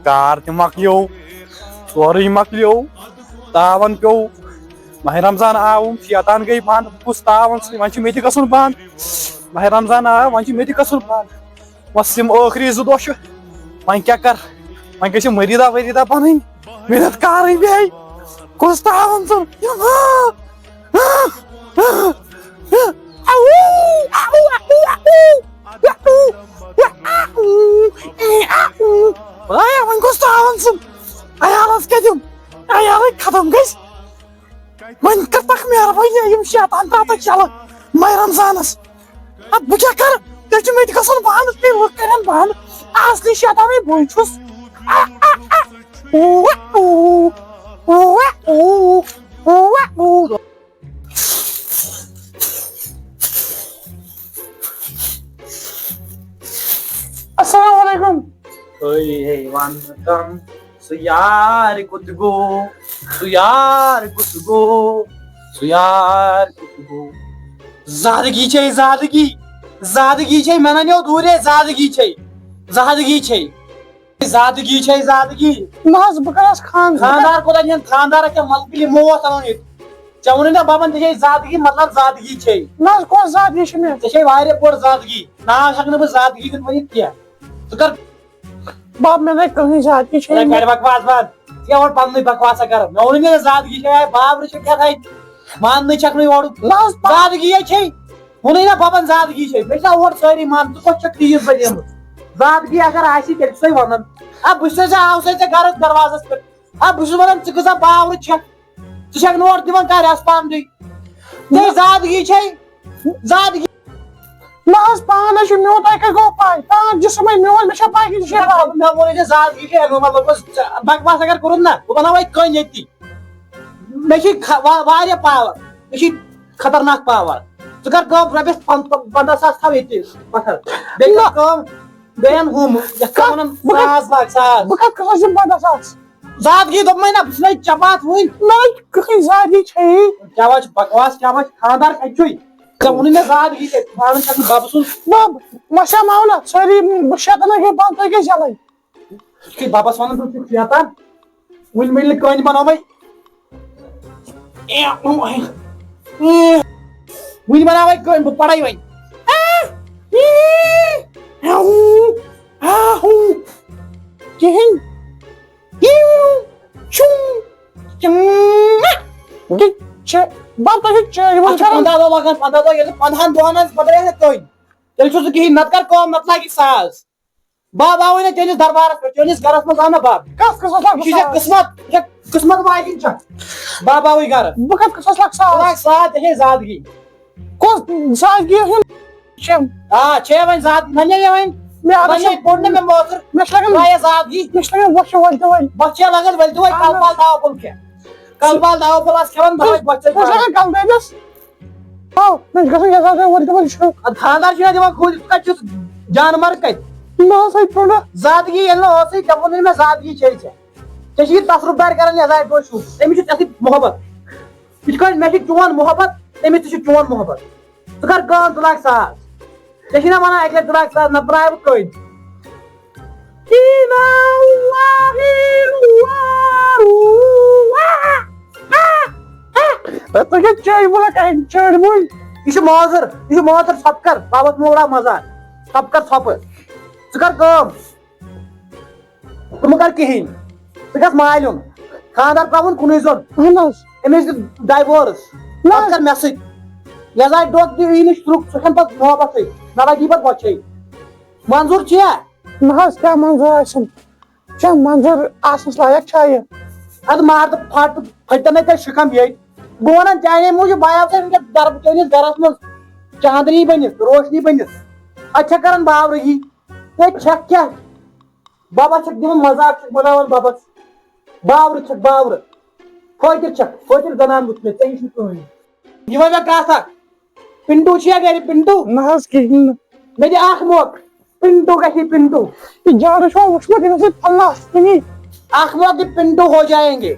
کار تہِ مۄکلیو سورُے مۄکلیو تاون پیوٚو ماہِ رمضان آو شیطان گٔے بنٛد بہٕ کُس تاون سۭتۍ وۄنۍ چھُ مےٚ تہِ گژھُن بنٛد ماہِ رمضان آو وۄنۍ چھُ مےٚ تہِ گژھُن بنٛد بس یِم ٲخری 2 دۄہ چھِ وۄنۍ کیٛاہ کر وۄنۍ گژھِ مٔریٖدا ؤریٖدا بنٕنۍ محنت کرٕنۍ بیٚیہِ کُس تاون ژٕ وۄنۍ کُس تاون ژٕ عیالس کیٛاہ دِم عیالٕے ختم گژھِ وۄنۍ کٔرتکھ مہربٲنی یِم شیطان ترٛاوتکھ یَلہٕ ماہِ رمضانس ادٕ بہٕ کیٛاہ کرٕ تیٚلہِ چھُ مےٚ تہِ گژھُن بنٛد بیٚیہِ لُکھ کرن بنٛد اصلی شیطانے بٕے چھُس السلام علیکم وَنکم سُہ یار کوٚت گوٚو سُہ یار کوٚت گوٚو سُہ یار کوٚت گوٚو زادگی چھے زادگی زادگی چھے مےٚ ننیو دوٗرے زادگی چھے زادگی چھے زادگی چھے زادگی نہ حظ بہٕ کرس خاندار کوتاہ نِن خاندار کیٛاہ ملکہٕ موت اَنُن ییٚتہِ ژےٚ ووٚنُے نا ببن ژےٚ چھے زادگی مطلب زادگی چھے نہ حظ کۄس زادگی چھِ مےٚ ژےٚ چھے واریاہ بٔڑ زادگی ناو ہٮ۪کہٕ نہٕ بہٕ زادگی دِتھ ؤنِتھ کینٛہہ ژٕ کر بب مےٚ نَے کٕہٕنۍ زادگی چھے کر بکواس بنٛد ژٕ اور پننُے بکواسا کر مےٚ ووٚنُے مےٚ زادگی چھے بابرٕ چھِ کیٛاہ ماننٕے چھکھ نہٕ یورُک زادگی چھے ووٚنُے نا ببن زادگی چھے مےٚ چھِ نا اور سٲری مان ژٕ کۄس چھکھ تیٖژ بنیمٕژ زادگی اگر آسی تیٚلہِ چھُسے ونان بہٕ چھُسے ژےٚ آوسے ژےٚ گرس دروازس پٮ۪ٹھ بہٕ چھُس ونان ژٕ کۭژاہ باورٕ چھکھ ژٕ چھکھ نہٕ اورٕ دِوان کانٛہہ ریسپانڈٕے ژےٚ زادگی چھے زادگی نہ حظ پانہٕ چھُ میون تۄہہِ کتہِ گوٚو پاے تانۍ جسمے میون مےٚ چھا پاے کہِ ژےٚ چھے مےٚ ووٚنُے ژےٚ زادگی چھے امیُک مطلب گوٚژھ بکواس اگر کوٚرُن نا بہٕ بناوے کٔنۍ ییٚتی مےٚ چھِ واریاہ پاور مےٚ چھِ خطرناک پاور ژٕ کر کٲم رۄپیس 15,000 تھاو ییٚتہِ پتھر بیٚیہِ کر کٲم بیٚیہِ ان ہُم یتھ کیٛاہ ونان ساس لاگ ساس بہٕ کتھ کھسس یِم 15,000 زادگی دوٚپمے نا بہٕ چھُسے چپاتھ وٕنۍ نہ کٕہٕنۍ زادگی چھے کیٛاہ وۄنۍ چھُ بکواس کیٛاہ وۄنۍ چھُ خاندار کتہِ چھُے ژےٚ ووٚنُے مےٚ زادگی ژےٚ پانہٕ چھکھ نہٕ ببہٕ سُنٛد بب مشا ماونا سٲری شیطان گٔے بنٛد تُہۍ کیٛازِ یَلے ژٕ چھُکھ ببس ونان ژٕ چھُکھ شیطان وٕنہِ مِلہِ نہٕ کٔنۍ بناوے وٕنہِ بناوے کٔنۍ بہٕ پرے وۄنۍ کِہیٖنۍ بب تۄہہِ چھُ 15 دۄہ لگان 15 دۄہ ییٚلہِ 15 دۄہن منٛز بدلے نہٕ کٔنۍ تیٚلہِ چھُ سُہ کِہیٖنۍ نتہٕ کر کٲم نتہٕ لگہِ ساس بب آوٕے نا چٲنِس دربارس پٮ۪ٹھ چٲنِس گرس منٛز آو نا بب کتھ قٕسمت یہِ چھےٚ قٕسمت یہِ چھےٚ قٕسمت واجِنۍ چھکھ بب آوٕے گرٕ بہٕ کتھ قٕسمس لگ ساس ژےٚ چھے زادگی کۄس زادگی چھے وۄنۍ زادگی ننیو مےٚ وۄنۍ کوٚر نہٕ مےٚ موتر مےٚ چھِ لگان زادگی مےٚ چھِ لگان بۄچھِ ؤلۍ تہِ وۄنۍ بۄچھِ چھے لگان ؤلۍ تہِ وۄنۍ کلہٕ بال داو پھوٚل کھےٚ کلہٕ بال داو پھوٚل آس کھٮ۪وان دۄہے بۄچھِ مےٚ چھِ لگان کلہٕ دٲدِس مےٚ چھُ گژھان یزار ؤلۍ تہِ وۄنۍ چھُ خاندار چھُنہ دِوان کھوٗلِتھ ژٕ کتہِ چھُس جانور کتہِ نہ حظ ہے تھوڑا زادگی ییٚلہِ نہٕ ٲسٕے ژےٚ ووٚنُے مےٚ زادگی چھے ژےٚ چھِ یہِ تصرُف دار کران یزارِ پٲٹھۍ چھُ تٔمِس چھُ ژےٚ سۭتۍ محبت یِتھ کٲٹھۍ مےٚ چھُ چون محبت تٔمِس تہِ چھُ چون محبت ژٕ کر کٲم ژٕ لاگ ساس ژےٚ چھِ نا ونان اکہِ لٹہِ ژٕ لاگ ساس نتہٕ ترٛاوے بہٕ کٔنۍ یہ موزر ژھۄپہٕ کر ببس موڑا مزاق ژھۄپہٕ کر ژھۄپہٕ ژٕ کر کٲم ژٕ مہٕ کر کِہیٖنۍ ژٕ گژھ مالُن خاندار تراوُن کُنُے زوٚن أمِس دِ ڈایوٲرٕس پتہٕ کر مےٚ سۭتۍ یزارِ دۄد دِ یی نہٕ شُرُک سُہ چھَنہٕ پتہٕ محبتٕے نہ لگی پتہٕ بۄچھے منظوٗر چھُیا نہ حظ کیٛاہ منظوٗر آسِم کیٛاہ منظوٗر آسنس لایق چھا یہِ ادٕ مار تہٕ پھٹ تہٕ پھٔٹۍ تیٚلہِ شِکم ییٚتہِ بہٕ ونان چانے موٗجوٗب بہٕ آیاو ژےٚ وٕنکیٚس چٲنِس گرس منٛز چاندنی بٔنِتھ روشنی بٔنِتھ اتہِ چھےٚ کران باورٕگی ہے چھکھ کیٛاہ ببس چھکھ دِوان مزاق چھکھ بناوان ببس باورٕ چھکھ باورٕ فٲطر چھکھ فٲطر زنان وٕچھ مےٚ ژےٚ نِش نہٕ کٕہٕنۍ یہِ وۄنۍ مےٚ کتھ اکھ پِنٹوٗ چھُیا گرِ پِنٹوٗ نہ حظ کِہیٖنۍ نہٕ مےٚ دِ اکھ موقعہٕ پِنٹوٗ گژھی پِنٹوٗ یہِ جارٕ چھُوا وٕچھمُت ییٚمِس سۭتۍ پھلنس اکھ موقعہٕ دِ پِنٹوٗ ہو جاین گے